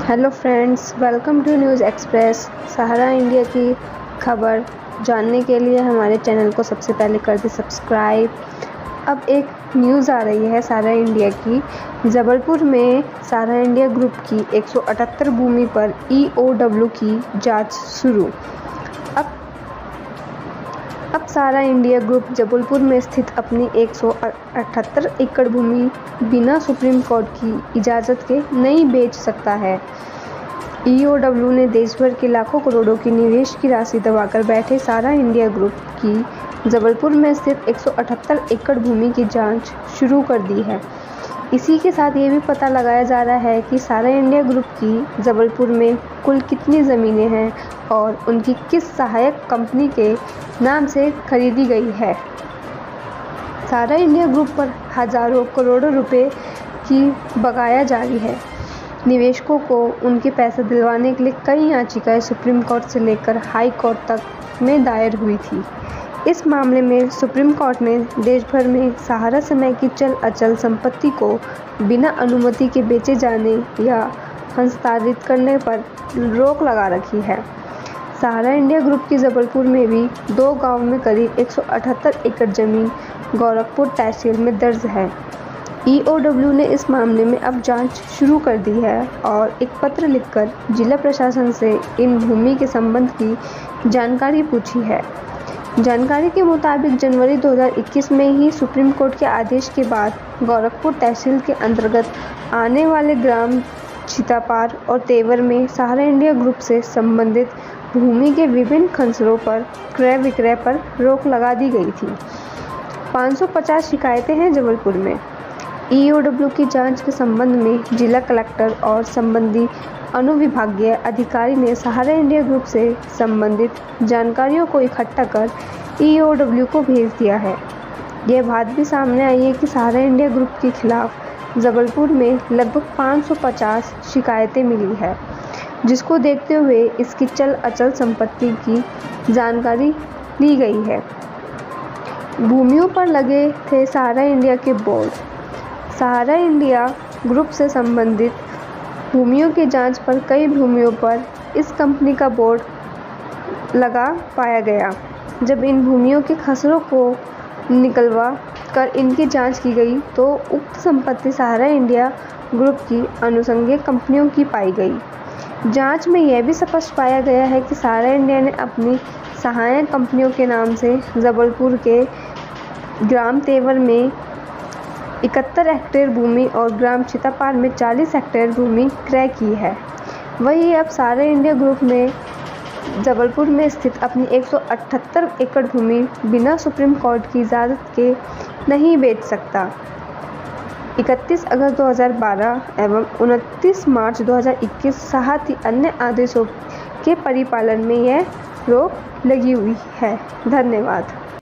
Hello friends, welcome to News Express. Sahara India की खबर जानने के लिए हमारे चैनल को सबसे पहले कर दें सब्सक्राइब। अब एक न्यूज़ आ रही है सहारा इंडिया की। जबलपुर में सहारा इंडिया ग्रुप की 178 भूमि पर EOW की जांच शुरू। अब सहारा इंडिया ग्रुप जबलपुर में स्थित अपनी 178 एकड़ भूमि बिना सुप्रीम कोर्ट की इजाज़त के नहीं बेच सकता है। EOW ने देश भर के लाखों करोड़ों की निवेश की राशि दबाकर बैठे सहारा इंडिया ग्रुप की जबलपुर में स्थित 178 एकड़ भूमि की जांच शुरू कर दी है। इसी के साथ ये भी पता लगाया जा रहा है कि सहारा इंडिया ग्रुप की जबलपुर में कुल कितनी ज़मीनें हैं और उनकी किस सहायक कंपनी के नाम से खरीदी गई है। सहारा इंडिया ग्रुप पर हज़ारों करोड़ों रुपए की बकाया जारी है। निवेशकों को उनके पैसे दिलवाने के लिए कई याचिकाएं सुप्रीम कोर्ट से लेकर हाई कोर्ट तक में दायर हुई थी। इस मामले में सुप्रीम कोर्ट ने देश भर में सहारा समय की चल अचल संपत्ति को बिना अनुमति के बेचे जाने या हस्तांतरित करने पर रोक लगा रखी है। सहारा इंडिया ग्रुप की जबलपुर में भी 2 गांव में करीब 178 एकड़ जमीन गोरखपुर तहसील में दर्ज है। EOW ने इस मामले में अब जांच शुरू कर दी है और एक पत्र लिखकर जिला प्रशासन से इन भूमि के संबंध की जानकारी पूछी है। जानकारी के मुताबिक जनवरी 2021 में ही सुप्रीम कोर्ट के आदेश के बाद गोरखपुर तहसील के अंतर्गत आने वाले ग्राम छितापार और तेवर में सहारा इंडिया ग्रुप से संबंधित भूमि के विभिन्न खंसरों पर क्रय विक्रय पर रोक लगा दी गई थी। 550 शिकायतें हैं जबलपुर में। EOW की जांच के संबंध में जिला कलेक्टर और संबंधी अनुविभागीय अधिकारी ने सहारा इंडिया ग्रुप से संबंधित जानकारियों को इकट्ठा कर EOW को भेज दिया है। यह बात भी सामने आई है कि सहारा इंडिया ग्रुप के खिलाफ जबलपुर में लगभग 550 शिकायतें मिली है, जिसको देखते हुए इसकी चल अचल संपत्ति की जानकारी ली गई है। भूमियों पर लगे थे सहारा इंडिया के बोर्ड। सहारा इंडिया ग्रुप से संबंधित भूमियों की जांच पर कई भूमियों पर इस कंपनी का बोर्ड लगा पाया गया। जब इन भूमियों के खसरों को निकलवा कर इनकी जांच की गई तो उक्त संपत्ति सहारा इंडिया ग्रुप की अनुषंगिक कंपनियों की पाई गई। जांच में यह भी स्पष्ट पाया गया है कि सहारा इंडिया ने अपनी सहायक कंपनियों के नाम से जबलपुर के ग्राम तेवर में 71 हेक्टेयर भूमि और ग्राम छितापार में 40 हेक्टेयर भूमि क्रय की है। वहीं अब सहारा इंडिया ग्रुप में जबलपुर में स्थित अपनी 178 एकड़ भूमि बिना सुप्रीम कोर्ट की इजाज़त के नहीं बेच सकता। 31 अगस्त 2012 एवं 29 मार्च 2021 साथ ही अन्य आदेशों के परिपालन में यह रोक लगी हुई है। धन्यवाद।